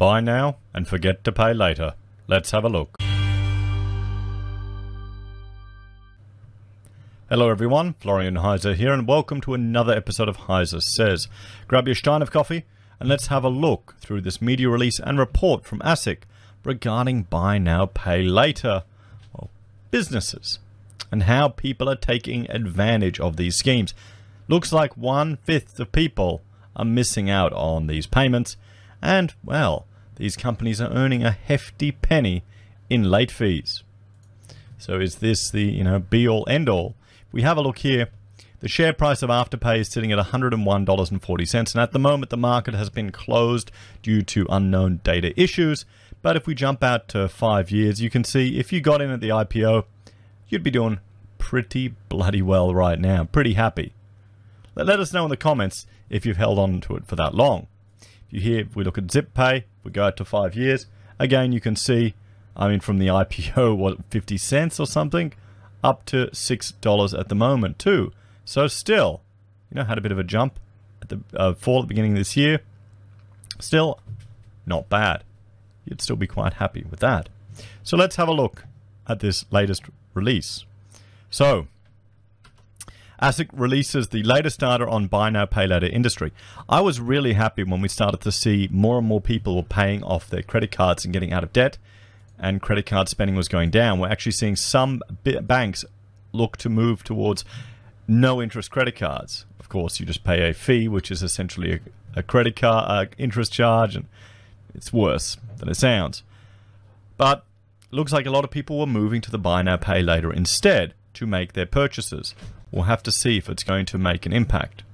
Buy now and forget to pay later. Let's have a look. Hello everyone, Florian.heise here, and welcome to another episode of HeiseSays. Grab your stein of coffee and let's have a look through this media release and report from ASIC regarding buy now, pay later businesses and how people are taking advantage of these schemes. Looks like 1/5 of people are missing out on these payments, and well, these companies are earning a hefty penny in late fees. So is this the be all end all? We have a look here. The share price of Afterpay is sitting at $101.40, and at the moment the market has been closed due to unknown data issues. But if we jump out to 5 years, you can see if you got in at the IPO, you'd be doing pretty bloody well right now. Pretty happy. Let us know in the comments if you've held on to it for that long. If we look at ZipPay, we go out to 5 years. Again, you can see, from the IPO, what, 50 cents or something? Up to $6 at the moment too. So still, had a bit of a jump at the fall at the beginning of this year. Still, not bad. You'd still be quite happy with that. So let's have a look at this latest release. So, ASIC releases the latest data on buy now, pay later industry. I was really happy when we started to see more and more people were paying off their credit cards and getting out of debt, and credit card spending was going down. We're actually seeing some banks look to move towards no interest credit cards. Of course, you just pay a fee, which is essentially a credit card interest charge, and it's worse than it sounds. But it looks like a lot of people were moving to the buy now, pay later instead to make their purchases. We'll have to see if it's going to make an impact.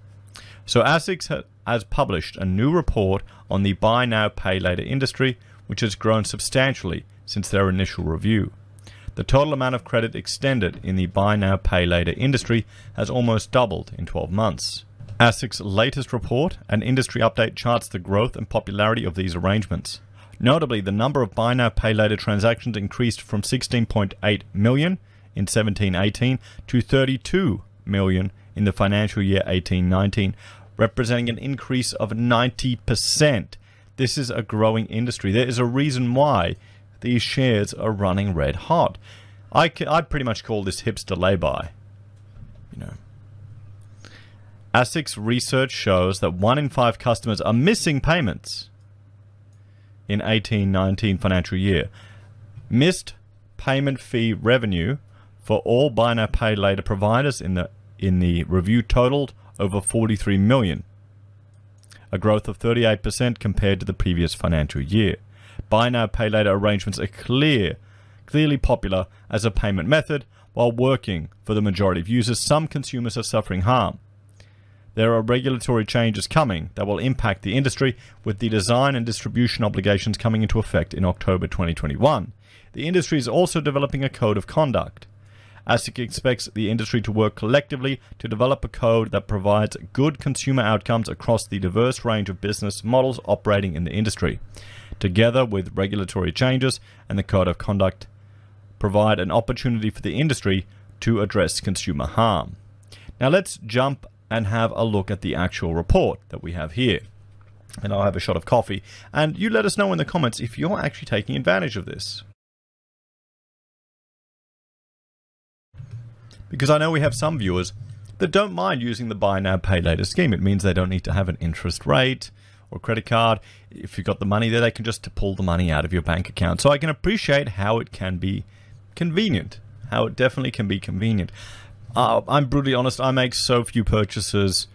So ASIC has published a new report on the buy now, pay later industry, which has grown substantially since their initial review. The total amount of credit extended in the buy now, pay later industry has almost doubled in 12 months. ASIC's latest report and industry update charts the growth and popularity of these arrangements. Notably, the number of buy now, pay later transactions increased from 16.8 million in 17-18 to 32 million in the financial year 18-19, representing an increase of 90%. This is a growing industry. There is a reason why these shares are running red hot. I'd pretty much call this hipster lay-by. ASIC's research shows that 1 in 5 customers are missing payments in 18-19 financial year. Missed payment fee revenue for all buy now, pay later providers in the review totaled over 43 million, a growth of 38% compared to the previous financial year. Buy now, pay later arrangements are clearly popular as a payment method. While working for the majority of users, some consumers are suffering harm. There are regulatory changes coming that will impact the industry, with the design and distribution obligations coming into effect in October 2021. The industry is also developing a code of conduct. ASIC expects the industry to work collectively to develop a code that provides good consumer outcomes across the diverse range of business models operating in the industry. Together with regulatory changes and the code of conduct, provide an opportunity for the industry to address consumer harm. Now let's jump and have a look at the actual report that we have here. And I'll have a shot of coffee, and you let us know in the comments if you're actually taking advantage of this. Because I know we have some viewers that don't mind using the buy now, pay later scheme. It means they don't need to have an interest rate or credit card. If you've got the money there, they can just pull the money out of your bank account. So I can appreciate how it can be convenient, how it definitely can be convenient. I'm brutally honest, I make so few purchases.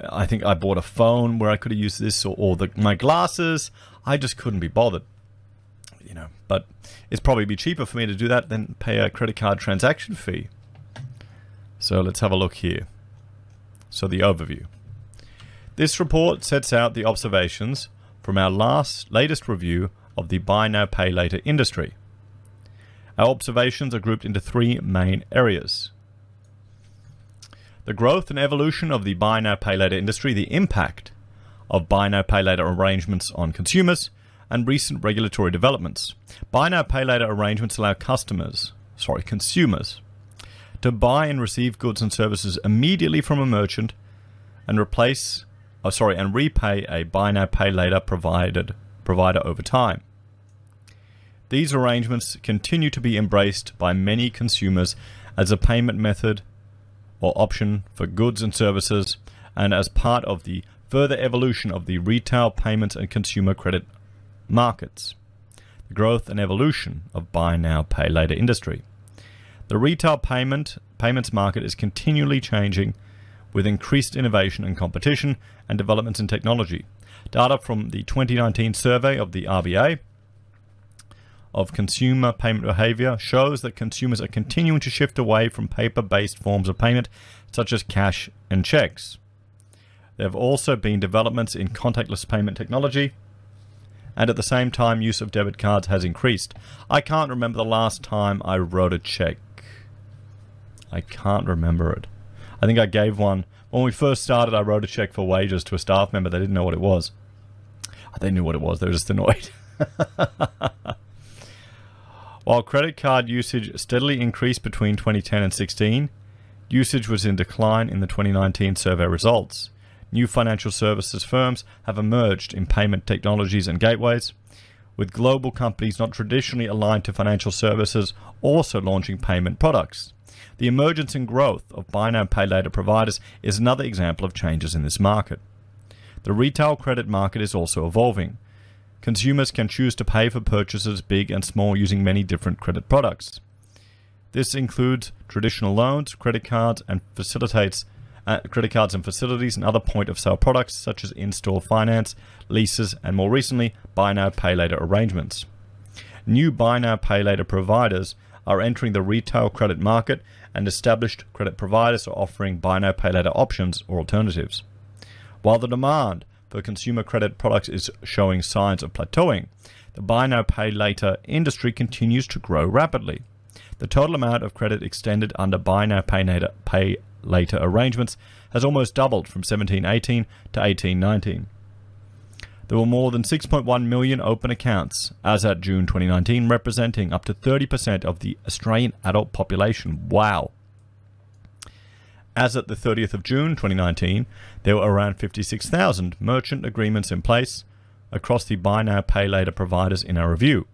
I think I bought a phone where I could have used this, or my glasses. I just couldn't be bothered. But it's probably be cheaper for me to do that than pay a credit card transaction fee. So let's have a look here. So the overview. This report sets out the observations from our latest review of the buy now, pay later industry. Our observations are grouped into 3 main areas: the growth and evolution of the buy now, pay later industry, the impact of buy now, pay later arrangements on consumers, and recent regulatory developments. Buy now, pay later arrangements allow consumers, to buy and receive goods and services immediately from a merchant and repay a buy now, pay later provided provider over time. These arrangements continue to be embraced by many consumers as a payment method or option for goods and services, and as part of the further evolution of the retail payments and consumer credit markets. The growth and evolution of buy now, pay later industry. The retail payments market is continually changing with increased innovation and competition and developments in technology. Data from the 2019 survey of the RBA of consumer payment behavior shows that consumers are continuing to shift away from paper-based forms of payment, such as cash and checks. There have also been developments in contactless payment technology, and at the same time, use of debit cards has increased. I can't remember the last time I wrote a check. I can't remember it. I think I gave one. When we first started, I wrote a check for wages to a staff member. They didn't know what it was. They knew what it was. They were just annoyed. While credit card usage steadily increased between 2010 and 16, usage was in decline in the 2019 survey results. New financial services firms have emerged in payment technologies and gateways, with global companies not traditionally aligned to financial services also launching payment products. The emergence and growth of buy now, pay later providers is another example of changes in this market. The retail credit market is also evolving. Consumers can choose to pay for purchases big and small using many different credit products. This includes traditional loans, credit cards and facilities and other point-of-sale products such as in-store finance, leases, and more recently, buy now, pay later arrangements. New buy now, pay later providers are entering the retail credit market, and established credit providers are offering buy now, pay later options or alternatives. While the demand for consumer credit products is showing signs of plateauing, the buy now, pay later industry continues to grow rapidly. The total amount of credit extended under buy now, pay later arrangements has almost doubled from 17-18 to 18-19. There were more than 6.1 million open accounts as at June 2019, representing up to 30% of the Australian adult population. Wow. As at the 30th of June 2019, there were around 56,000 merchant agreements in place across the buy now, pay later providers in our review.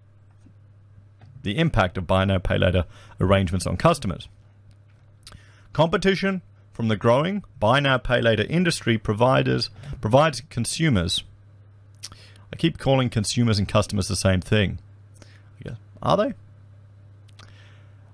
The impact of buy now, pay later arrangements on customers. Competition from the growing buy now, pay later industry provides consumers. I keep calling consumers and customers the same thing. Are they?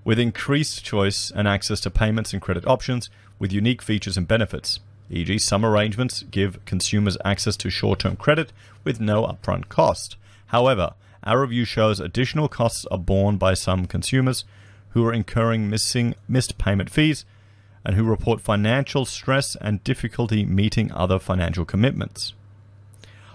With increased choice and access to payments and credit options with unique features and benefits, e.g. some arrangements give consumers access to short-term credit with no upfront cost. However, our review shows additional costs are borne by some consumers who are incurring missed payment fees and who report financial stress and difficulty meeting other financial commitments.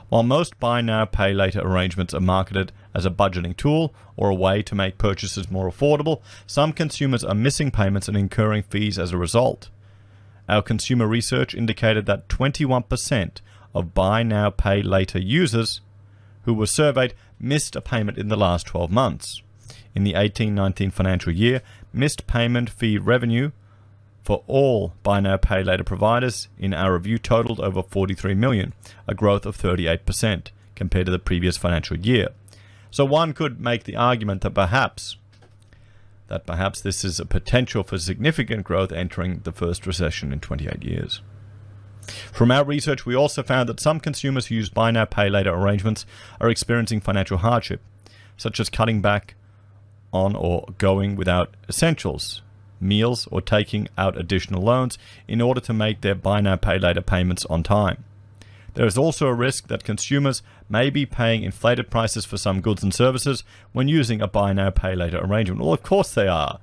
While most buy now, pay later arrangements are marketed as a budgeting tool or a way to make purchases more affordable, some consumers are missing payments and incurring fees as a result. Our consumer research indicated that 21% of buy now, pay later users who were surveyed missed a payment in the last 12 months. In the 18-19 financial year, missed payment fee revenue for all buy now, pay later providers in our review totaled over 43 million, a growth of 38% compared to the previous financial year. So one could make the argument that perhaps this is a potential for significant growth entering the first recession in 28 years. From our research, we also found that some consumers who use buy now, pay later arrangements are experiencing financial hardship, such as cutting back on or going without essentials, meals, or taking out additional loans in order to make their buy now, pay later payments on time. There is also a risk that consumers may be paying inflated prices for some goods and services when using a buy now, pay later arrangement. Well, of course they are.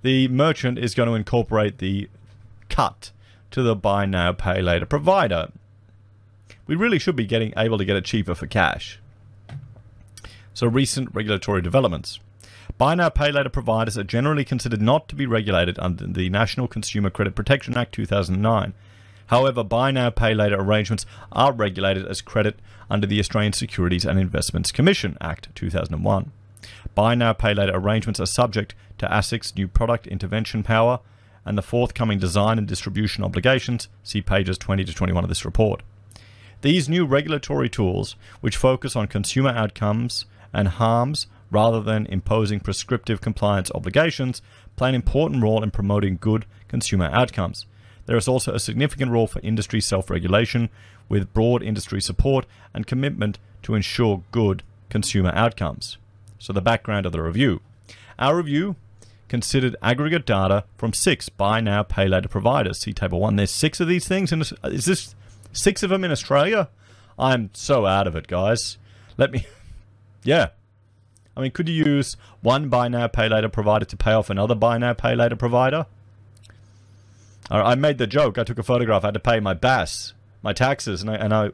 The merchant is going to incorporate the cut to the buy now, pay later provider. We really should be able to get it cheaper for cash. So recent regulatory developments. Buy now, pay later providers are generally considered not to be regulated under the National Consumer Credit Protection Act 2009. However, buy now, pay later arrangements are regulated as credit under the Australian Securities and Investments Commission Act 2001. Buy now, pay later arrangements are subject to ASIC's new product intervention power and the forthcoming design and distribution obligations. See pages 20 to 21 of this report. These new regulatory tools, which focus on consumer outcomes and harms rather than imposing prescriptive compliance obligations, play an important role in promoting good consumer outcomes. There is also a significant role for industry self-regulation, with broad industry support and commitment to ensure good consumer outcomes. So the background of the review. Our review considered aggregate data from 6 buy now, pay later providers. See table 1. There's 6 of these things. Is this 6 of them in Australia? I'm so out of it, guys. Yeah. I mean, could you use one buy now, pay later provider to pay off another buy now, pay later provider? I made the joke. I took a photograph. I had to pay my BAS, my taxes, and I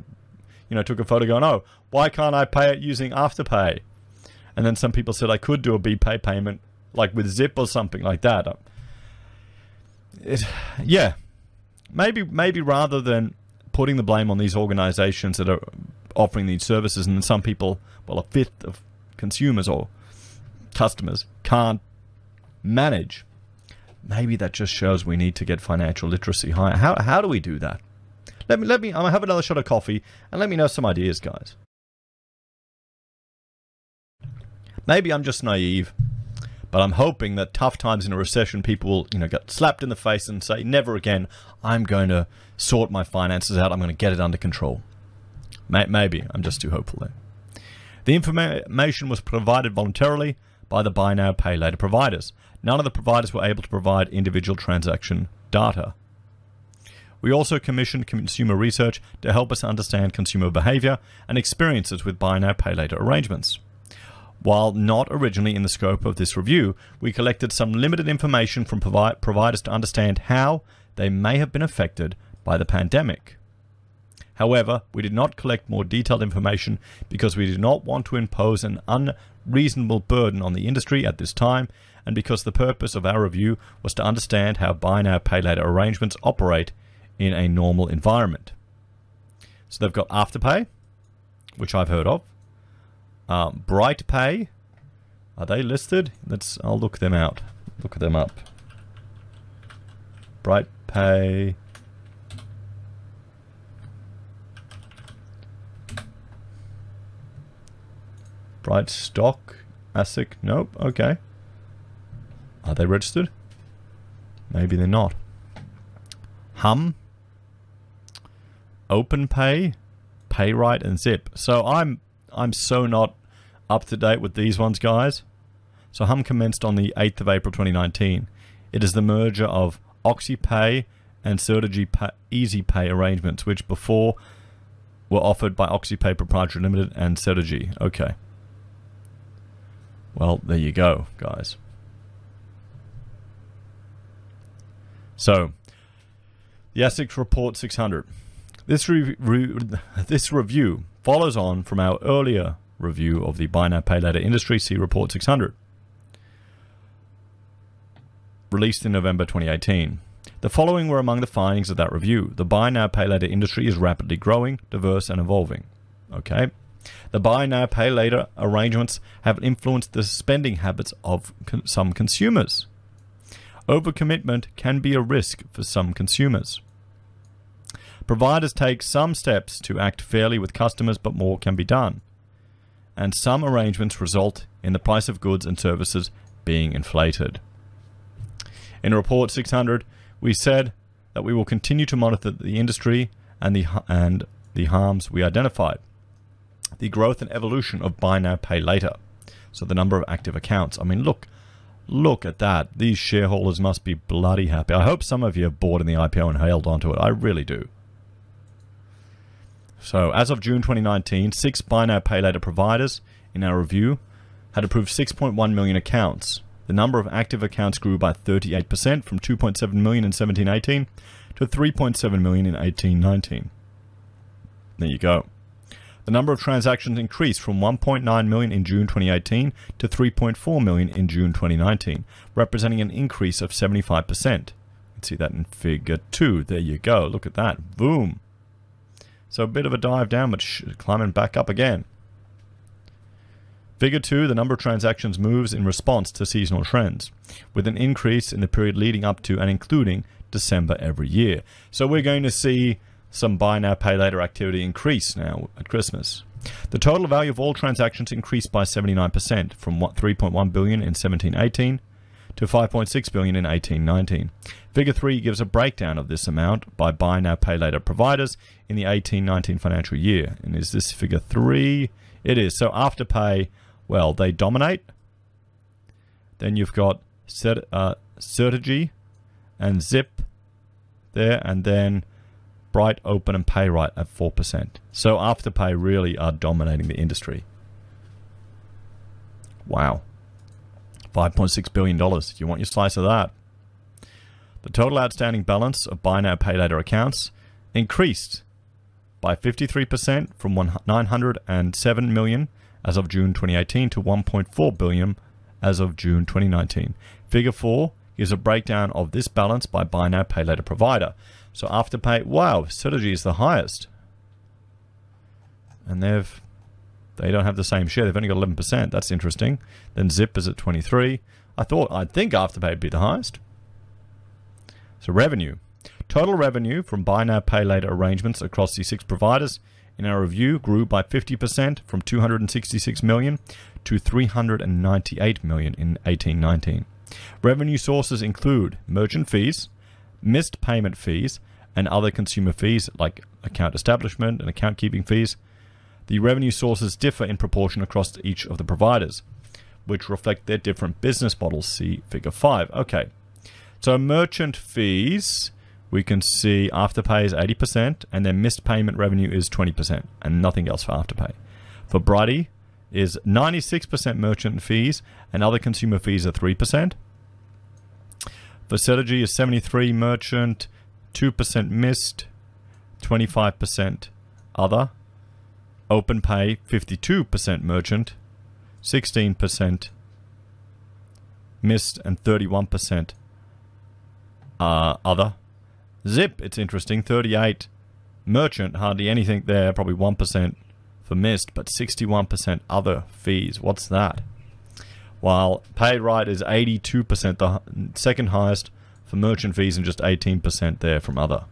took a photo going, oh, why can't I pay it using Afterpay? And then some people said I could do a BPay payment, like with Zip or something like that. Yeah. Maybe rather than putting the blame on these organizations that are offering these services, and then some people, well, a fifth of consumers or customers can't manage. Maybe that just shows we need to get financial literacy higher. How do we do that? Let me. I'm gonna have another shot of coffee and let me know some ideas, guys. Maybe I'm just naive, but I'm hoping that tough times in a recession, people will, get slapped in the face and say, never again. I'm going to sort my finances out. I'm going to get it under control. Maybe I'm just too hopeful there. The information was provided voluntarily by the buy now, pay later providers. None of the providers were able to provide individual transaction data. We also commissioned consumer research to help us understand consumer behavior and experiences with buy now, pay later arrangements. While not originally in the scope of this review, we collected some limited information from providers to understand how they may have been affected by the pandemic. However, we did not collect more detailed information because we did not want to impose an unreasonable burden on the industry at this time, and because the purpose of our review was to understand how buy now, pay later arrangements operate in a normal environment. So they've got Afterpay, which I've heard of. BrightPay, are they listed? I'll look them out. Look them up. BrightPay. Brightstock, ASIC. Nope. Okay. Are they registered? Maybe they're not. Hum, OpenPay, PayRight, and Zip. So I'm so not up to date with these ones, guys. So Hum commenced on the 8th of April 2019. It is the merger of AussiePay and Certegy EasyPay arrangements, which before were offered by AussiePay Proprietary Limited and Certegy. Okay. Well, there you go, guys. So, the ASIC Report 600. This review follows on from our earlier review of the buy now, pay later industry, see Report 600, released in November 2018. The following were among the findings of that review. The buy now, pay later industry is rapidly growing, diverse, and evolving. Okay. The buy now, pay later arrangements have influenced the spending habits of some consumers. Overcommitment can be a risk for some consumers. Providers take some steps to act fairly with customers, but more can be done. And some arrangements result in the price of goods and services being inflated. In Report 600, we said that we will continue to monitor the industry and the harms we identified. The growth and evolution of buy now, pay later. So the number of active accounts. I mean, look at that. These shareholders must be bloody happy. I hope some of you have bought in the IPO and held onto it. I really do. So as of June 2019, 6 buy now, pay later providers in our review had approved 6.1 million accounts. The number of active accounts grew by 38% from 2.7 million in 17-18 to 3.7 million in 18-19. There you go. The number of transactions increased from 1.9 million in June 2018 to 3.4 million in June 2019, representing an increase of 75%. You can see that in figure 2. There you go. Look at that. Boom. So a bit of a dive down, but climbing back up again. Figure 2, the number of transactions moves in response to seasonal trends, with an increase in the period leading up to and including December every year. So we're going to see some buy now, pay later activity increase now at Christmas. The total value of all transactions increased by 79% from 3.1 billion in 1718 to 5.6 billion in 1819. Figure 3 gives a breakdown of this amount by buy now, pay later providers in the 1819 financial year. And is this figure 3? It is. So Afterpay, well, they dominate. Then you've got Certegy and Zip there, and then Bright, Open, and PayRight at 4%. So Afterpay really are dominating the industry. Wow. $5.6 billion. You want your slice of that? The total outstanding balance of buy now, pay later accounts increased by 53% from 907 million as of June 2018 to 1.4 billion as of June 2019. Figure 4 gives a breakdown of this balance by buy now, pay later provider. So Afterpay, wow, Certegy is the highest. And they don't have the same share. They've only got 11%. That's interesting. Then Zip is at 23. I'd think Afterpay would be the highest. So revenue. Total revenue from buy now, pay later arrangements across the 6 providers in our review grew by 50% from 266 million to 398 million in 1819. Revenue sources include merchant fees, missed payment fees, and other consumer fees like account establishment and account keeping fees. The revenue sources differ in proportion across each of the providers, which reflect their different business models. See figure 5. Okay, so merchant fees, we can see Afterpay is 80%, and their missed payment revenue is 20%, and nothing else for Afterpay. For Brighty is 96% merchant fees, and other consumer fees are 3%. For Certegy is 73 merchant, 2% missed, 25% other. OpenPay 52% merchant, 16% missed, and 31% other. Zip, it's interesting, 38 merchant, hardly anything there, probably 1% for missed, but 61% other fees. What's that? While PayRight is 82%, the second highest for merchant fees, and just 18% there from other.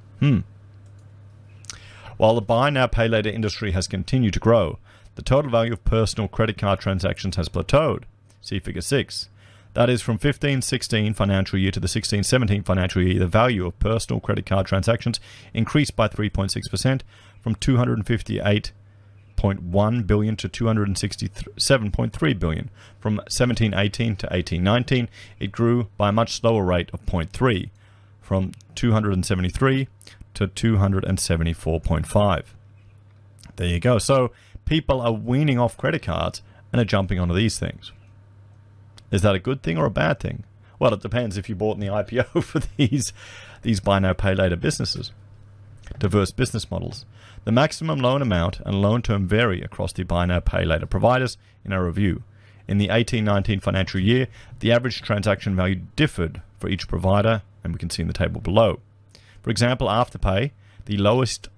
While the buy now, pay later industry has continued to grow, the total value of personal credit card transactions has plateaued. See figure 6. That is, from 15-16 financial year to the 16-17 financial year, the value of personal credit card transactions increased by 3.6% from 258.1 billion to 267.3 billion. From 17-18 to 18-19, it grew by a much slower rate of 0.3, from 273 to 274.5. There you go. So people are weaning off credit cards and are jumping onto these things. Is that a good thing or a bad thing? Well, it depends if you bought in the IPO for these buy now, pay later businesses. Diverse business models. The maximum loan amount and loan term vary across the buy now, pay later providers in our review. In the 18-19 financial year, the average transaction value differed for each provider, and we can see in the table below. For example, Afterpay, the lowest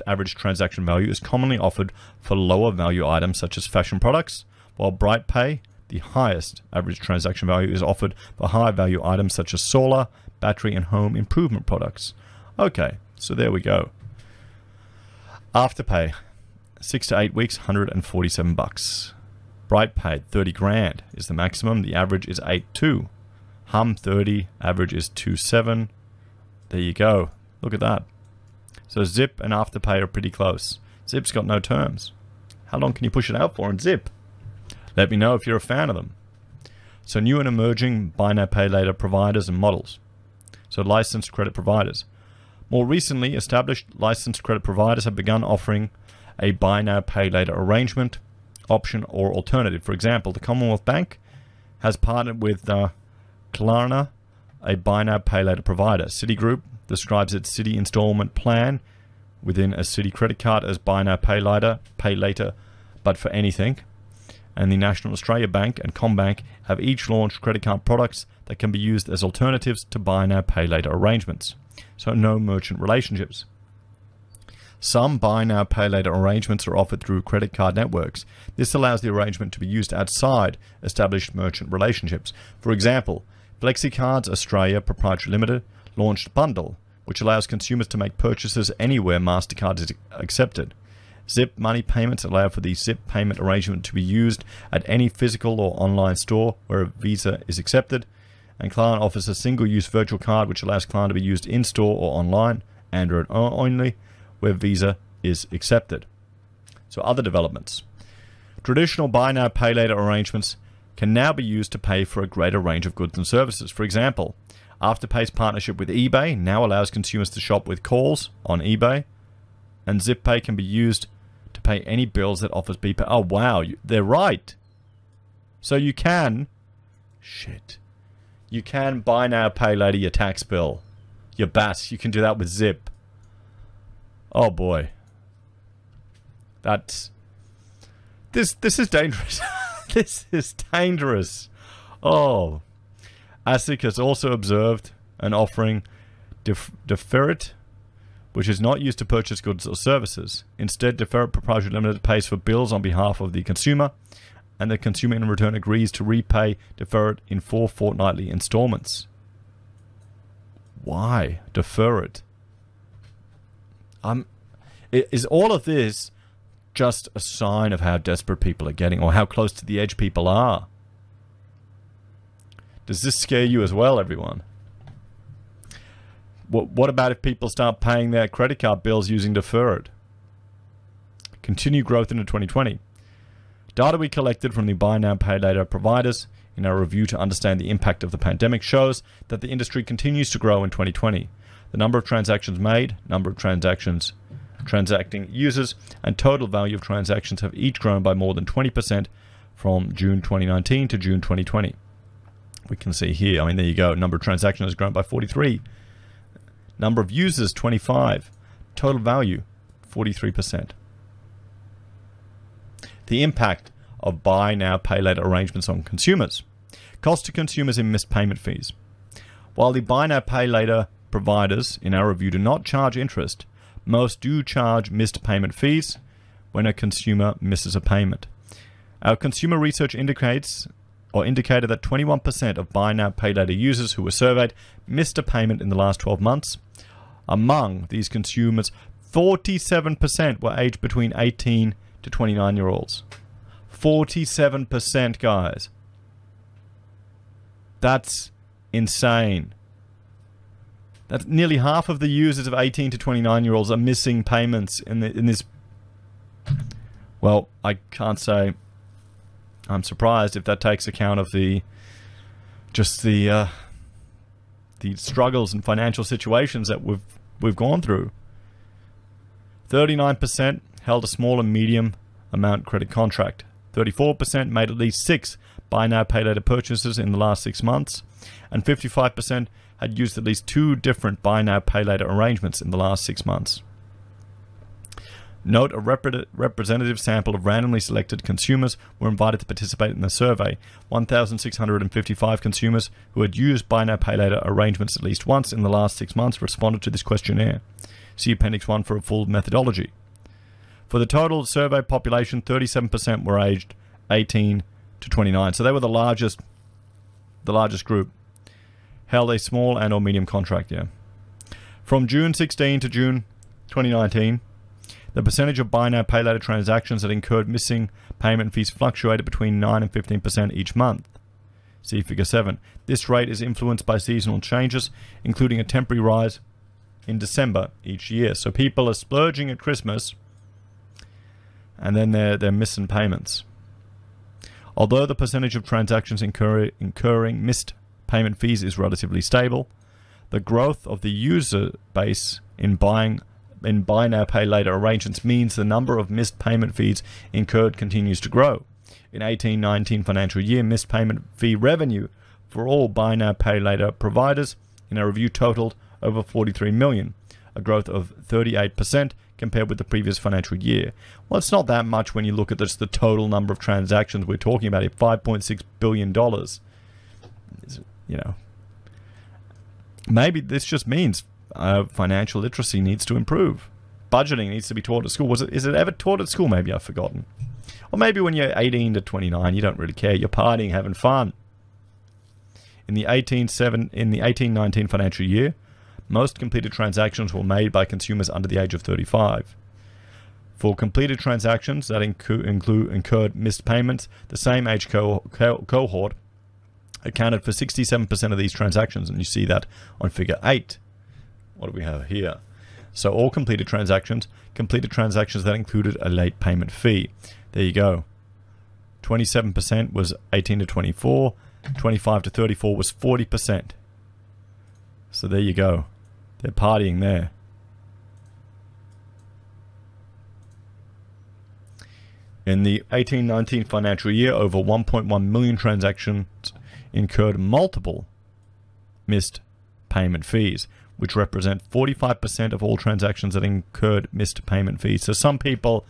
average transaction value is commonly offered for lower value items such as fashion products, while BrightPay, the highest average transaction value, is offered for high value items such as solar, battery, and home improvement products. Okay, so there we go. Afterpay, 6 to 8 weeks, $147. BrightPay, 30 grand is the maximum. The average is 8.2. Hum 30, average is 2.7. There you go. Look at that. So Zip and Afterpay are pretty close. Zip's got no terms. How long can you push it out for in Zip? Let me know if you're a fan of them. So new and emerging buy now, pay later providers and models. So licensed credit providers. More recently, established licensed credit providers have begun offering a buy now, pay later arrangement, option, or alternative. For example, the Commonwealth Bank has partnered with Klarna, a buy now, pay later provider. Citigroup describes its Citi installment plan within a Citi credit card as buy now, pay later, but for anything. And the National Australia Bank and CommBank have each launched credit card products that can be used as alternatives to buy now, pay later arrangements. So no merchant relationships. Some buy now, pay later arrangements are offered through credit card networks. This allows the arrangement to be used outside established merchant relationships. For example, FlexiCards Australia Proprietary Limited launched Bundle, which allows consumers to make purchases anywhere MasterCard is accepted. Zip Money payments allow for the Zip payment arrangement to be used at any physical or online store where a Visa is accepted. And Klarna offers a single-use virtual card which allows Klarna to be used in-store or online, Android only, where Visa is accepted. So other developments. Traditional buy now, pay later arrangements can now be used to pay for a greater range of goods and services. For example, Afterpay's partnership with eBay now allows consumers to shop with calls on eBay, and ZipPay can be used to pay any bills that offers BPay. Oh wow, they're right. So you can, you can buy now, pay later your tax bill, your BAS. You can do that with Zip. Oh boy, that's this is dangerous. This is dangerous. Oh, ASIC has also observed an offering Deferit, which is not used to purchase goods or services. Instead, Deferit Proprietary Limited pays for bills on behalf of the consumer, and the consumer in return agrees to repay Deferit in 4 fortnightly installments. Why defer it? Is all of this just a sign of how desperate people are getting, or how close to the edge people are? Does this scare you as well, everyone? What about if people start paying their credit card bills using Deferred? Continue growth into 2020. Data we collected from the buy now, pay later providers in our review to understand the impact of the pandemic shows that the industry continues to grow in 2020. The number of transactions made, number of transactions transacting users, and total value of transactions have each grown by more than 20% from June 2019 to June 2020. We can see here, I mean, there you go. Number of transactions has grown by 43. Number of users, 25. Total value, 43%. The impact of buy now, pay later arrangements on consumers. Cost to consumers in missed payment fees. While the buy now, pay later providers, in our review, do not charge interest, most do charge missed payment fees when a consumer misses a payment. Our consumer research indicated that 21% of buy now, pay later users who were surveyed missed a payment in the last 12 months. Among these consumers, 47% were aged between 18 to 29-year-olds. 47%, guys. That's insane. That's nearly half of the users of 18 to 29-year-olds are missing payments in this. Well, I can't say I'm surprised if that takes account of the struggles and financial situations that we've gone through. 39% held a small and medium amount credit contract. 34% made at least 6 buy now, pay later purchases in the last 6 months, and 55% had used at least 2 different buy now, pay later arrangements in the last 6 months. Note a representative sample of randomly selected consumers were invited to participate in the survey. 1,655 consumers who had used buy now, pay later arrangements at least once in the last 6 months responded to this questionnaire. See Appendix 1 for a full methodology. For the total survey population, 37% were aged 18 to 29. So they were the largest group. Held a small and or medium contract, yeah. From June 16 to June 2019, the percentage of buy now, pay later transactions that incurred missing payment fees fluctuated between 9 and 15% each month. See Figure 7. This rate is influenced by seasonal changes, including a temporary rise in December each year. So people are splurging at Christmas, and then they're missing payments. Although the percentage of transactions incurring missed payment fees is relatively stable, the growth of the user base in buy now, pay later arrangements means the number of missed payment fees incurred continues to grow. In 18-19 financial year, missed payment fee revenue for all buy now, pay later providers in a review totaled over 43 million, a growth of 38% compared with the previous financial year. Well, it's not that much when you look at just the total number of transactions we're talking about here, $5.6 billion. You know, maybe this just means financial literacy needs to improve. Budgeting needs to be taught at school. Is it ever taught at school? Maybe I've forgotten. Or maybe when you're 18 to 29, you don't really care. You're partying, having fun. In the 18-19 financial year, Most completed transactions were made by consumers under the age of 35. For completed transactions that incurred missed payments, the same age cohort accounted for 67% of these transactions, and you see that on figure 8. What do we have here? So all completed transactions that included a late payment fee. There you go. 27% was 18 to 24, 25 to 34 was 40%. So there you go. They're partying there. In the 18-19 financial year, over 1.1 million transactions incurred multiple missed payment fees, which represent 45% of all transactions that incurred missed payment fees. So some people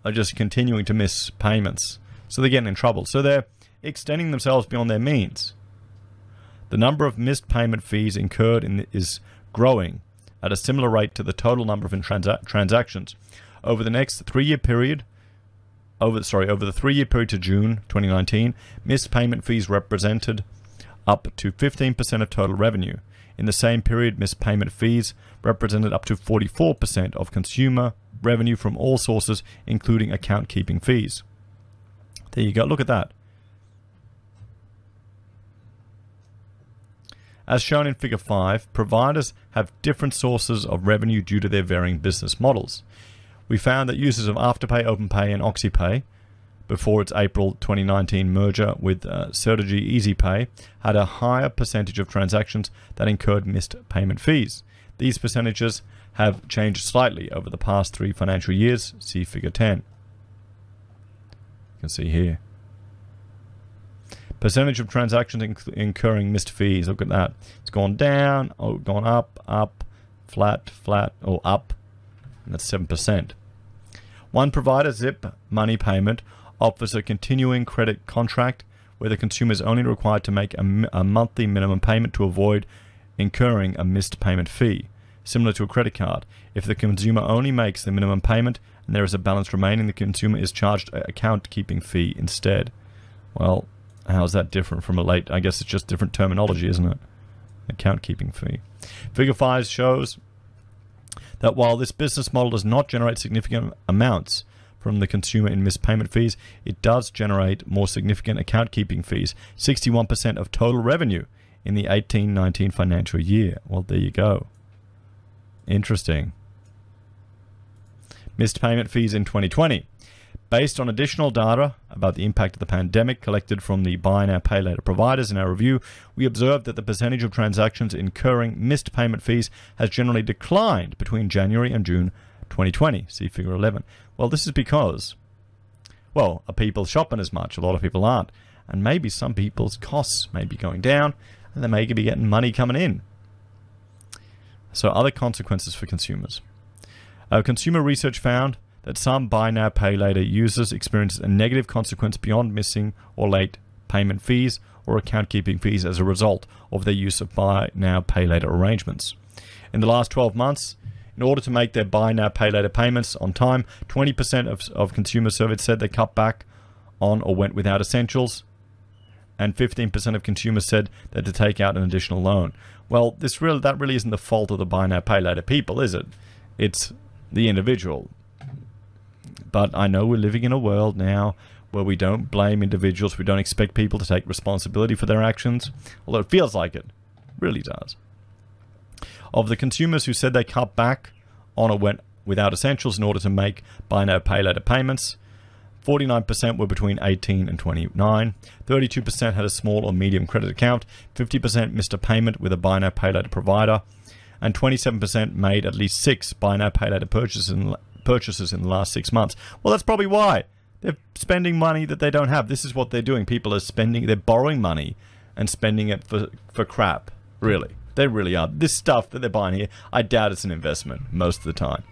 are just continuing to miss payments. So they're getting in trouble. So they're extending themselves beyond their means. The number of missed payment fees incurred is growing at a similar rate to the total number of transactions. Over the next 3-year period, over the 3-year period to June 2019, missed payment fees represented up to 15% of total revenue. In the same period, missed payment fees represented up to 44% of consumer revenue from all sources, including account keeping fees. There you go. Look at that. As shown in Figure 5, providers have different sources of revenue due to their varying business models. We found that users of Afterpay, OpenPay, and AussiePay, before its April 2019 merger with Certegy EasyPay, had a higher percentage of transactions that incurred missed payment fees. These percentages have changed slightly over the past 3 financial years. See Figure 10. You can see here. Percentage of transactions incurring missed fees. Look at that. It's gone down, gone up, flat, or up. And that's 7%. One provider, Zip Money Payment, offers a continuing credit contract where the consumer is only required to make a monthly minimum payment to avoid incurring a missed payment fee, similar to a credit card. If the consumer only makes the minimum payment and there is a balance remaining, the consumer is charged an account keeping fee instead. Well, how is that different from a late? I guess it's just different terminology, isn't it? Account keeping fee. Figure 5 shows that while this business model does not generate significant amounts from the consumer in missed payment fees, it does generate more significant account keeping fees, 61% of total revenue in the 18-19 financial year. Well, there you go. Interesting. Missed payment fees in 2020. Based on additional data about the impact of the pandemic collected from the buy now, pay later providers in our review, we observed that the percentage of transactions incurring missed payment fees has generally declined between January and June 2020. See Figure 11. Well, this is because, well, are people shopping as much? A lot of people aren't. And maybe some people's costs may be going down and they may be getting money coming in. So other consequences for consumers. Our consumer research found that some buy now, pay later users experience a negative consequence beyond missing or late payment fees or account keeping fees as a result of their use of buy now, pay later arrangements. In the last 12 months, in order to make their buy now, pay later payments on time, 20% of consumers surveyed said they cut back on or went without essentials, and 15% of consumers said that to take out an additional loan. Well, that really isn't the fault of the buy now, pay later people, is it? It's the individual. But I know we're living in a world now where we don't blame individuals. We don't expect people to take responsibility for their actions, although it feels like it. It really does. Of the consumers who said they cut back on or went without essentials in order to make buy now, pay later payments, 49% were between 18 and 29, 32% had a small or medium credit account, 50% missed a payment with a buy now, pay later provider, and 27% made at least 6 buy now, pay later purchases in the last 6 months. Well, that's probably why. They're spending money that they don't have. This is what they're doing. People are they're borrowing money and spending it for crap. Really. They really are. This stuff that they're buying here, I doubt it's an investment most of the time.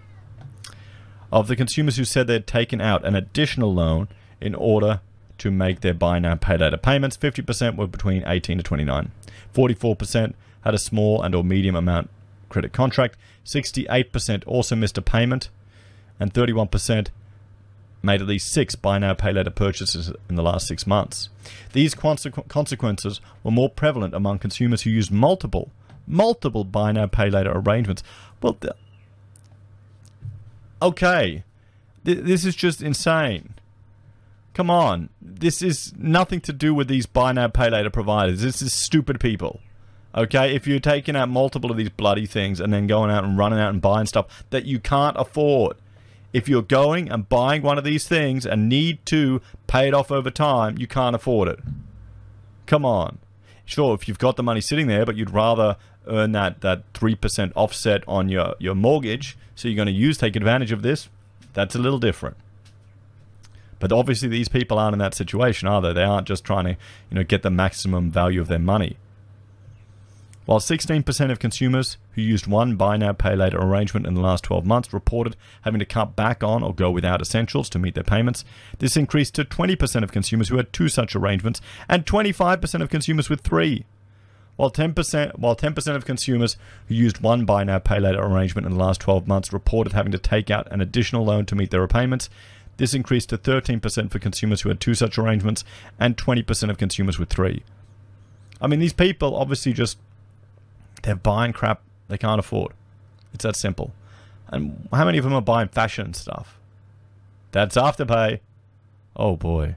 Of the consumers who said they'd taken out an additional loan in order to make their buy now, pay later payments, 50% were between 18 to 29. 44% had a small and or medium amount credit contract. 68% also missed a payment. And 31% made at least 6 buy now, pay later purchases in the last 6 months. These consequences were more prevalent among consumers who used multiple multiple buy now, pay later arrangements. Well, okay, this is just insane. Come on, this is nothing to do with these buy now, pay later providers. This is stupid people. Okay, if you're taking out multiple of these bloody things and then going out and running out and buying stuff that you can't afford. If you're going and buying one of these things and need to pay it off over time, you can't afford it. Come on. Sure, if you've got the money sitting there, but you'd rather earn that 3% offset on your mortgage, so you're going to take advantage of this, that's a little different. But obviously these people aren't in that situation, are they? They aren't just trying to, get the maximum value of their money. While 16% of consumers who used one buy now, pay later arrangement in the last 12 months reported having to cut back on or go without essentials to meet their payments, this increased to 20% of consumers who had 2 such arrangements and 25% of consumers with 3. While 10% of consumers who used one buy now, pay later arrangement in the last 12 months reported having to take out an additional loan to meet their repayments, this increased to 13% for consumers who had 2 such arrangements and 20% of consumers with 3. I mean, these people obviously they're buying crap they can't afford. It's that simple. And how many of them are buying fashion stuff? That's Afterpay. Oh boy.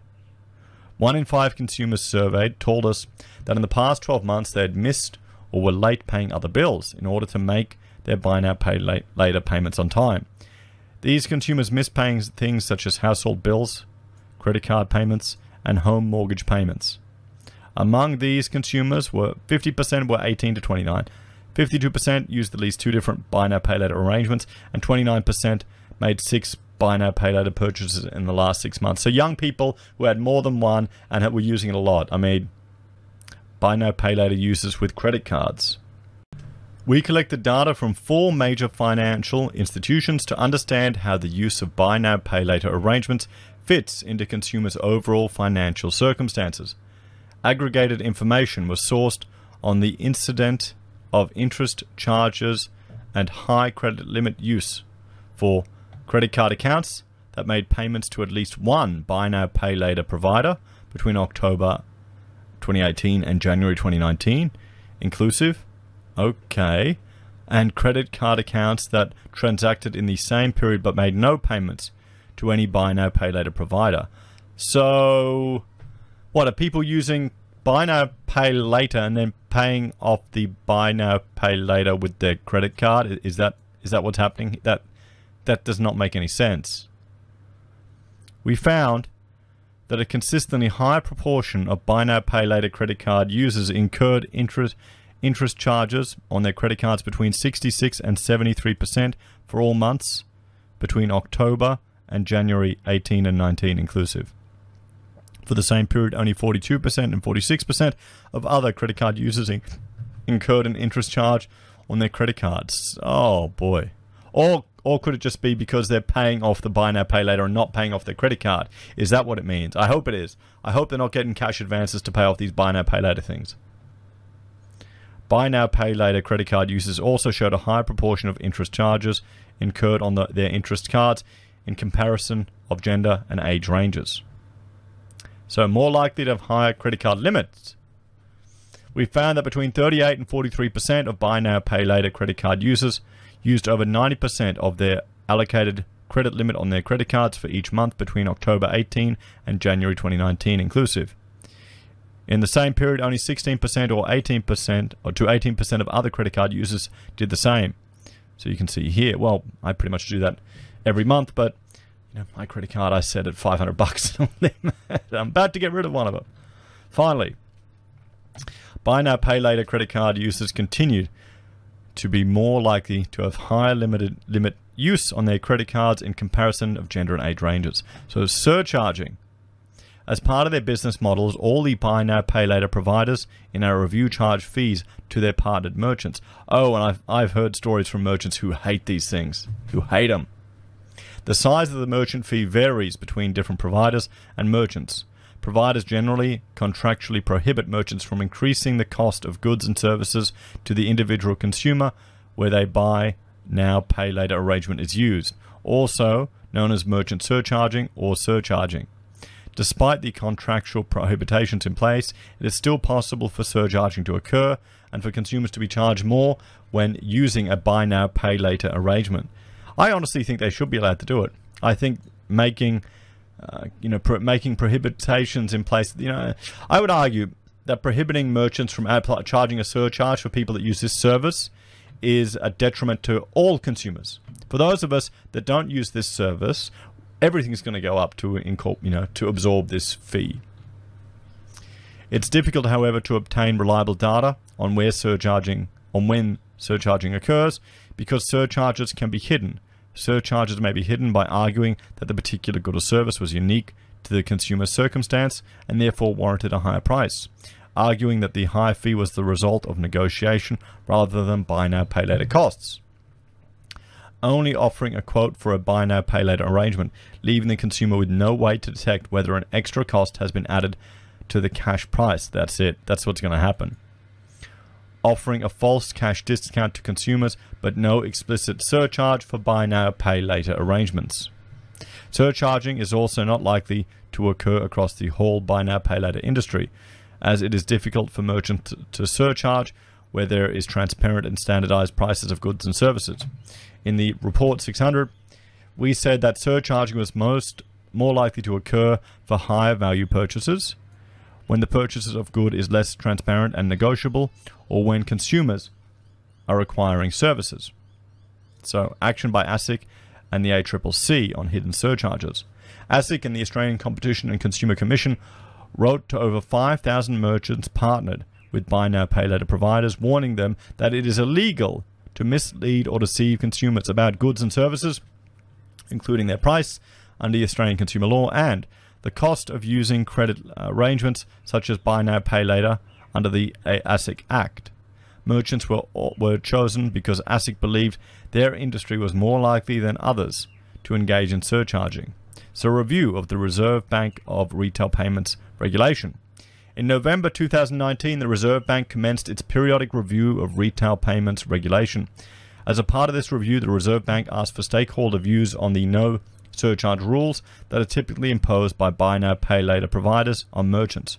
1 in 5 consumers surveyed told us that in the past 12 months they had missed or were late paying other bills in order to make their buy now, pay later payments on time. These consumers missed paying things such as household bills, credit card payments, and home mortgage payments. Among these consumers, 50% were 18 to 29, 52% used at least 2 different buy now, pay later arrangements, and 29% made 6 buy now, pay later purchases in the last 6 months. So young people who had more than one and were using it a lot. I mean, buy now, pay later users with credit cards. We collected data from 4 major financial institutions to understand how the use of buy now, pay later arrangements fits into consumers' overall financial circumstances. Aggregated information was sourced on the incident of interest charges and high credit limit use for credit card accounts that made payments to at least one buy now, pay later provider between October 2018 and January 2019, inclusive. Okay. And credit card accounts that transacted in the same period but made no payments to any buy now, pay later provider. So what are people using buy now, pay later and then paying off the buy now, pay later with their credit card? Is that what's happening? That does not make any sense. We found that a consistently high proportion of buy now, pay later credit card users incurred interest charges on their credit cards between 66 and 73% for all months between October and January 18 and 19 inclusive. For the same period, only 42% and 46% of other credit card users incurred an interest charge on their credit cards. Oh boy. Or could it just be because they're paying off the buy now, pay later and not paying off their credit card? Is that what it means? I hope it is. I hope they're not getting cash advances to pay off these buy now, pay later things. Buy now, pay later credit card users also showed a high proportion of interest charges incurred on their interest cards in comparison of gender and age ranges. So more likely to have higher credit card limits. We found that between 38 and 43% of buy now, pay later credit card users used over 90% of their allocated credit limit on their credit cards for each month between October 18 and January 2019 inclusive. In the same period, only 16% or 18% of other credit card users did the same. So you can see here, well, I pretty much do that every month, but my credit card I set at $500. I'm about to get rid of one of them. Finally, buy now, pay later credit card users continued to be more likely to have higher limit use on their credit cards in comparison of gender and age ranges. So surcharging. As part of their business models, all the buy now, pay later providers in our review charge fees to their partnered merchants. Oh, and I've heard stories from merchants who hate these things, who hate them. The size of the merchant fee varies between different providers and merchants. Providers generally contractually prohibit merchants from increasing the cost of goods and services to the individual consumer where they buy now, pay later arrangement is used, also known as merchant surcharging or surcharging. Despite the contractual prohibitions in place, it is still possible for surcharging to occur and for consumers to be charged more when using a buy now, pay later arrangement. I honestly think they should be allowed to do it. I think making prohibitions in place, I would argue that prohibiting merchants from charging a surcharge for people that use this service is a detriment to all consumers. For those of us that don't use this service, everything's going to go up to absorb this fee. It's difficult, however, to obtain reliable data on when surcharging occurs, because surcharges can be hidden. Surcharges may be hidden by arguing that the particular good or service was unique to the consumer's circumstance and therefore warranted a higher price, arguing that the higher fee was the result of negotiation rather than buy now, pay later costs. Only offering a quote for a buy now, pay later arrangement, leaving the consumer with no way to detect whether an extra cost has been added to the cash price. That's it. That's what's going to happen. Offering a false cash discount to consumers, but no explicit surcharge for buy now, pay later arrangements. Surcharging is also not likely to occur across the whole buy now, pay later industry, as it is difficult for merchants to surcharge where there is transparent and standardized prices of goods and services. In the Report 600, we said that surcharging was more likely to occur for higher value purchases, when the purchases of good is less transparent and negotiable, or when consumers are acquiring services. So, action by ASIC and the ACCC on hidden surcharges. ASIC and the Australian Competition and Consumer Commission wrote to over 5,000 merchants partnered with buy now, pay later providers, warning them that it is illegal to mislead or deceive consumers about goods and services, including their price under the Australian consumer law and the cost of using credit arrangements such as buy now, pay later under the ASIC Act. Merchants were chosen because ASIC believed their industry was more likely than others to engage in surcharging. So, a review of the Reserve Bank of Retail Payments regulation. In November 2019, the Reserve Bank commenced its periodic review of retail payments regulation. As a part of this review, the Reserve Bank asked for stakeholder views on the no surcharge rules that are typically imposed by buy now, pay later providers on merchants.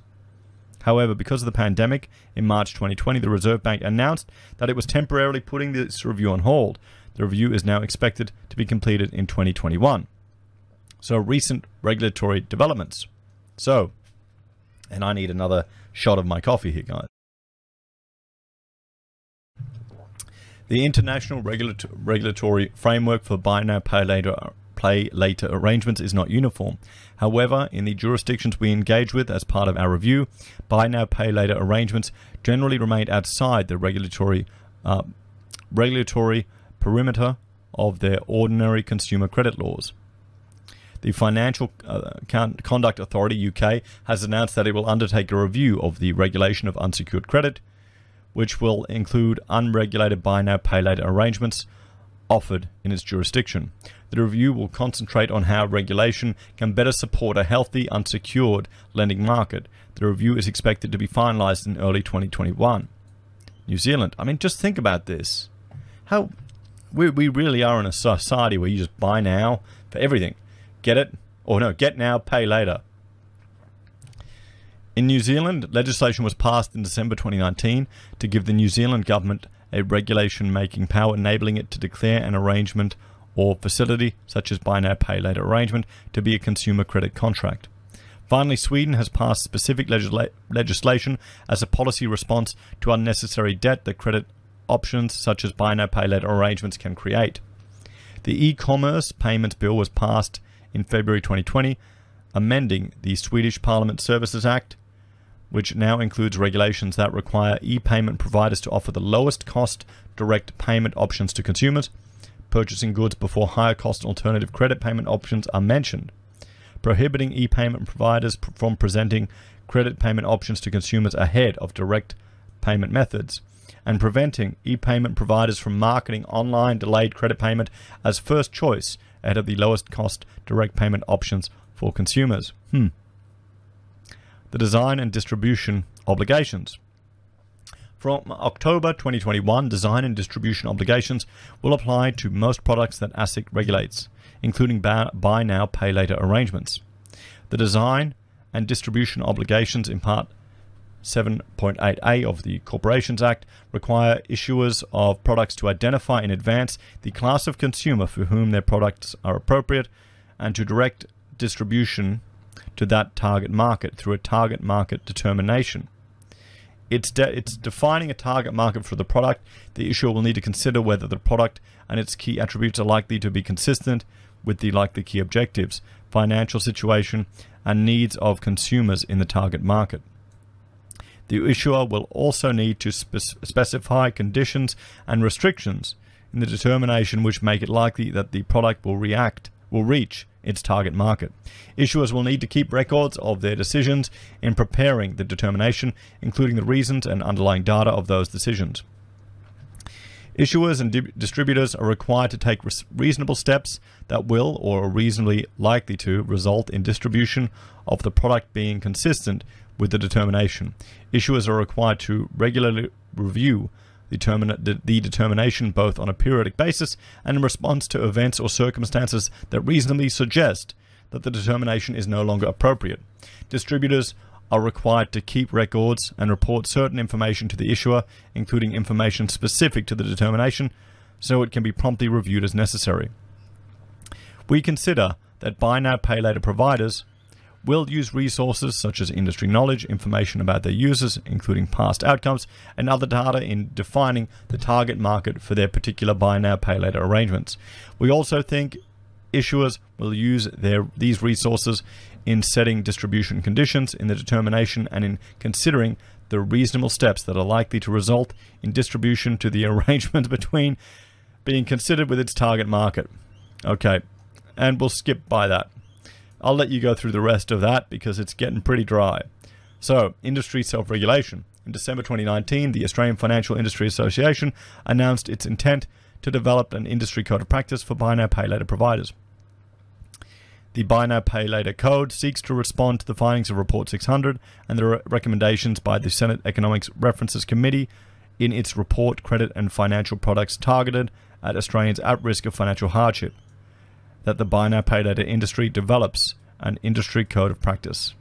However, because of the pandemic, in March 2020, the Reserve Bank announced that it was temporarily putting this review on hold. The review is now expected to be completed in 2021. So, recent regulatory developments. So, and I need another shot of my coffee here, guys. The international regulatory framework for buy now, pay later arrangements is not uniform. However, in the jurisdictions we engage with as part of our review, buy now, pay later arrangements generally remain outside the regulatory perimeter of their ordinary consumer credit laws. The Financial Conduct Authority UK has announced that it will undertake a review of the regulation of unsecured credit, which will include unregulated buy now, pay later arrangements offered in its jurisdiction. The review will concentrate on how regulation can better support a healthy unsecured lending market. The review is expected to be finalised in early 2021. New Zealand. I mean, just think about this. How we really are in a society where you just buy now for everything. Get it? Or no, get now, pay later. In New Zealand, legislation was passed in December 2019 to give the New Zealand government a regulation-making power, enabling it to declare an arrangement or facility, such as buy now, pay later arrangement, to be a consumer credit contract. Finally, Sweden has passed specific legislation as a policy response to unnecessary debt that credit options such as buy now, pay later arrangements can create. The e-commerce payments bill was passed in February 2020, amending the Swedish Parliament Services Act, which now includes regulations that require e-payment providers to offer the lowest cost direct payment options to consumers. Purchasing goods before higher cost alternative credit payment options are mentioned. Prohibiting e-payment providers from presenting credit payment options to consumers ahead of direct payment methods, and preventing e-payment providers from marketing online delayed credit payment as first choice ahead of the lowest cost direct payment options for consumers. The design and distribution obligations. From October 2021, design and distribution obligations will apply to most products that ASIC regulates, including buy now, pay later arrangements. The design and distribution obligations in Part 7.8a of the Corporations Act require issuers of products to identify in advance the class of consumer for whom their products are appropriate and to direct distribution to that target market through a target market determination. It's defining a target market for the product. The issuer will need to consider whether the product and its key attributes are likely to be consistent with the likely key objectives, financial situation, and needs of consumers in the target market. The issuer will also need to specify conditions and restrictions in the determination which make it likely that the product will reach its target market. Issuers will need to keep records of their decisions in preparing the determination, including the reasons and underlying data of those decisions. Issuers and distributors are required to take reasonable steps that will, or are reasonably likely to, result in distribution of the product being consistent with the determination. Issuers are required to regularly review the determination both on a periodic basis and in response to events or circumstances that reasonably suggest that the determination is no longer appropriate. Distributors are required to keep records and report certain information to the issuer, including information specific to the determination, so it can be promptly reviewed as necessary. We consider that buy now, pay later providers will use resources such as industry knowledge, information about their users, including past outcomes, and other data in defining the target market for their particular buy now, pay later arrangements. We also think issuers will use these resources in setting distribution conditions, in the determination, and in considering the reasonable steps that are likely to result in distribution to the arrangement between being considered with its target market. Okay, and we'll skip by that. I'll let you go through the rest of that because it's getting pretty dry. So, industry self-regulation. In December 2019, the Australian Financial Industry Association announced its intent to develop an industry code of practice for buy now, pay later providers. The Buy Now Pay Later Code seeks to respond to the findings of Report 600 and the recommendations by the Senate Economics References Committee in its report Credit and Financial Products Targeted at Australians at Risk of Financial Hardship, that the Buy Now Pay Later industry develops an industry code of practice.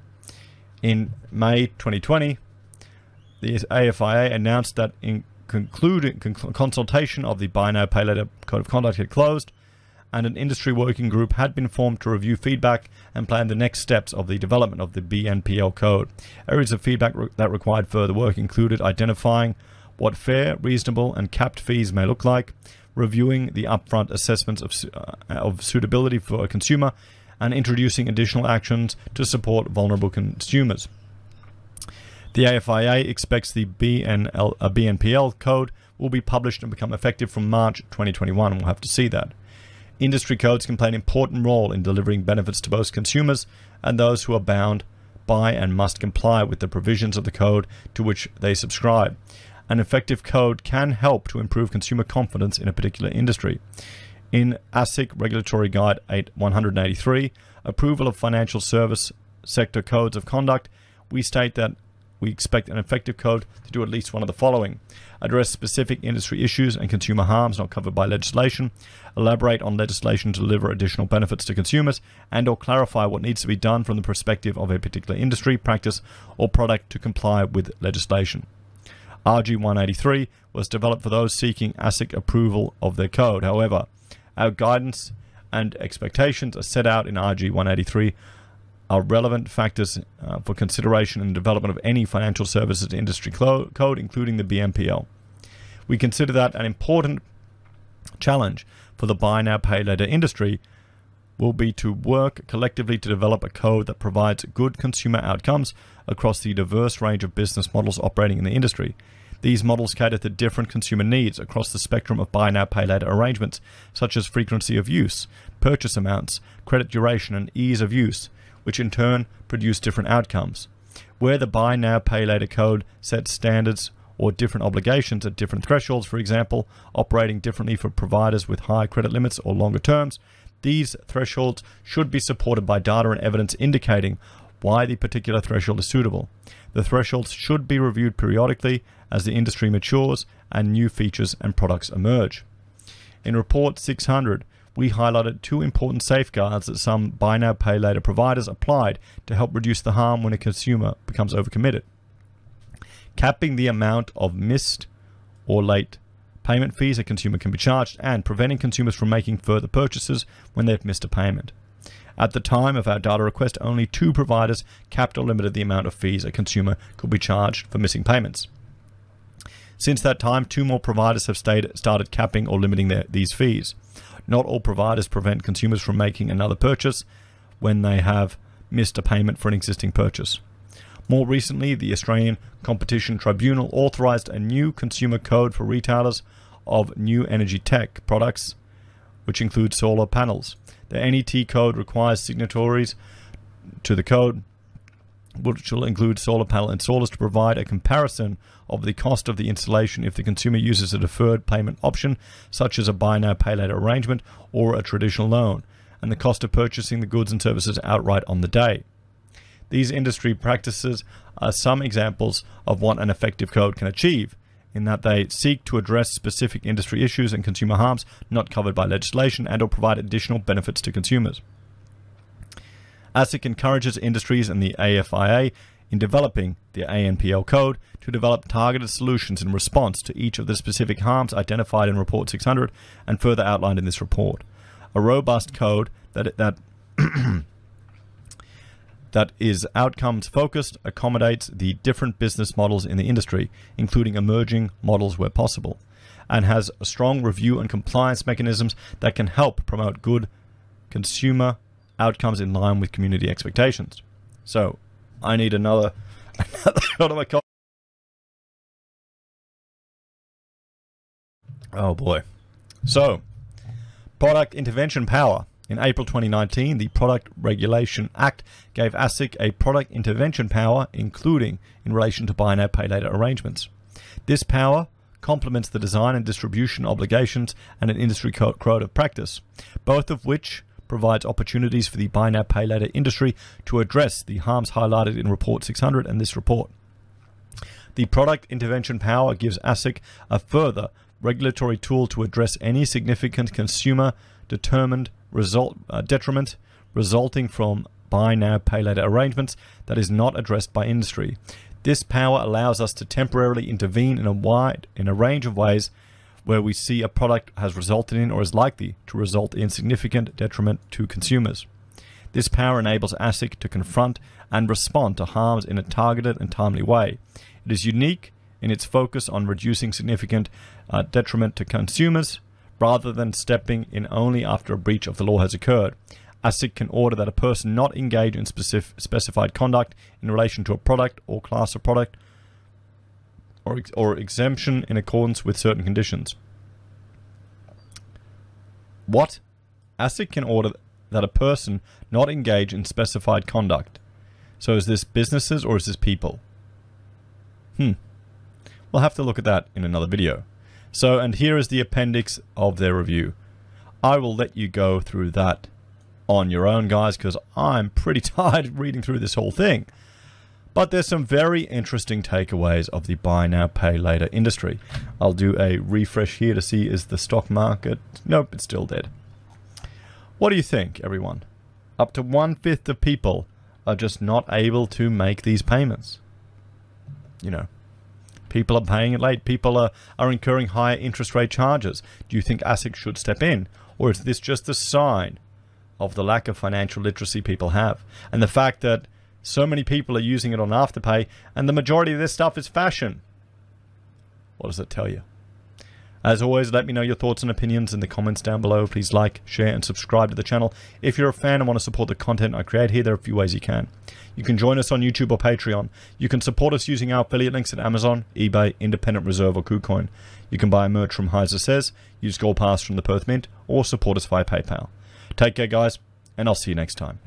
In May 2020, the AFIA announced that in consultation of the Buy Now Pay Later Code of Conduct had closed, and an industry working group had been formed to review feedback and plan the next steps of the development of the BNPL code. Areas of feedback that required further work included identifying what fair, reasonable, and capped fees may look like, reviewing the upfront assessments of suitability for a consumer, and introducing additional actions to support vulnerable consumers. The AFIA expects the BNPL code will be published and become effective from March 2021, and we'll have to see that. Industry codes can play an important role in delivering benefits to both consumers and those who are bound by and must comply with the provisions of the code to which they subscribe. An effective code can help to improve consumer confidence in a particular industry. In ASIC Regulatory Guide 183, Approval of Financial Service Sector Codes of Conduct, we state that we expect an effective code to do at least one of the following: address specific industry issues and consumer harms not covered by legislation, elaborate on legislation to deliver additional benefits to consumers, and or clarify what needs to be done from the perspective of a particular industry, practice, or product to comply with legislation. RG 183 was developed for those seeking ASIC approval of their code. However, our guidance and expectations are set out in RG 183 are relevant factors for consideration in the development of any financial services industry code, including the BNPL. We consider that an important challenge for the buy now, pay later industry will be to work collectively to develop a code that provides good consumer outcomes across the diverse range of business models operating in the industry. These models cater to different consumer needs across the spectrum of buy now, pay later arrangements, such as frequency of use, purchase amounts, credit duration, and ease of use, which in turn produce different outcomes. Where the buy now, pay later code sets standards or different obligations at different thresholds, for example, operating differently for providers with high credit limits or longer terms, these thresholds should be supported by data and evidence indicating why the particular threshold is suitable. The thresholds should be reviewed periodically as the industry matures and new features and products emerge. In Report 600, we highlighted two important safeguards that some buy now, pay later providers applied to help reduce the harm when a consumer becomes overcommitted. Capping the amount of missed or late payment fees a consumer can be charged, and preventing consumers from making further purchases when they've missed a payment. At the time of our data request, only 2 providers capped or limited the amount of fees a consumer could be charged for missing payments. Since that time, 2 more providers have started capping or limiting these fees. Not all providers prevent consumers from making another purchase when they have missed a payment for an existing purchase. More recently, the Australian Competition Tribunal authorised a new consumer code for retailers of new energy tech products, which include solar panels. The NET code requires signatories to the code, which will include solar panel installers, to provide a comparison of the cost of the installation if the consumer uses a deferred payment option, such as a buy now, pay later arrangement or a traditional loan, and the cost of purchasing the goods and services outright on the day. These industry practices are some examples of what an effective code can achieve, in that they seek to address specific industry issues and consumer harms not covered by legislation, and or provide additional benefits to consumers. ASIC encourages industries and the AFIA in developing the ANPL code to develop targeted solutions in response to each of the specific harms identified in Report 600 and further outlined in this report. A robust code that is outcomes focused, accommodates the different business models in the industry, including emerging models where possible, and has strong review and compliance mechanisms that can help promote good consumer outcomes in line with community expectations. So, I need another shot of my coffee. Oh boy. So, product intervention power. In April 2019, the Product Regulation Act gave ASIC a product intervention power, including in relation to buy now, pay later arrangements. This power complements the design and distribution obligations and an industry code of practice, both of which provides opportunities for the buy now, pay later industry to address the harms highlighted in Report 600 and this report. The product intervention power gives ASIC a further regulatory tool to address any significant consumer-determined detriment resulting from buy now, pay later arrangements that is not addressed by industry. This power allows us to temporarily intervene in a range of ways where we see a product has resulted in or is likely to result in significant detriment to consumers. This power enables ASIC to confront and respond to harms in a targeted and timely way. It is unique in its focus on reducing significant detriment to consumers, rather than stepping in only after a breach of the law has occurred. ASIC can order that a person not engage in specified conduct in relation to a product or class of product or exemption in accordance with certain conditions. What? ASIC can order that a person not engage in specified conduct. So is this businesses or is this people? We'll have to look at that in another video. So, and here is the appendix of their review. I will let you go through that on your own, guys, because I'm pretty tired of reading through this whole thing. But there's some very interesting takeaways of the buy now, pay later industry. I'll do a refresh here to see, is the stock market... Nope, it's still dead. What do you think, everyone? Up to 1/5 of people are just not able to make these payments. You know. People are paying it late. People are incurring higher interest rate charges. Do you think ASIC should step in? Or is this just a sign of the lack of financial literacy people have? And the fact that so many people are using it on Afterpay and the majority of this stuff is fashion. What does it tell you? As always, let me know your thoughts and opinions in the comments down below. Please like, share, and subscribe to the channel. If you're a fan and want to support the content I create here, there are a few ways you can. You can join us on YouTube or Patreon. You can support us using our affiliate links at Amazon, eBay, Independent Reserve, or Kucoin. You can buy merch from HeiseSays, use Gold Pass from the Perth Mint, or support us via PayPal. Take care, guys, and I'll see you next time.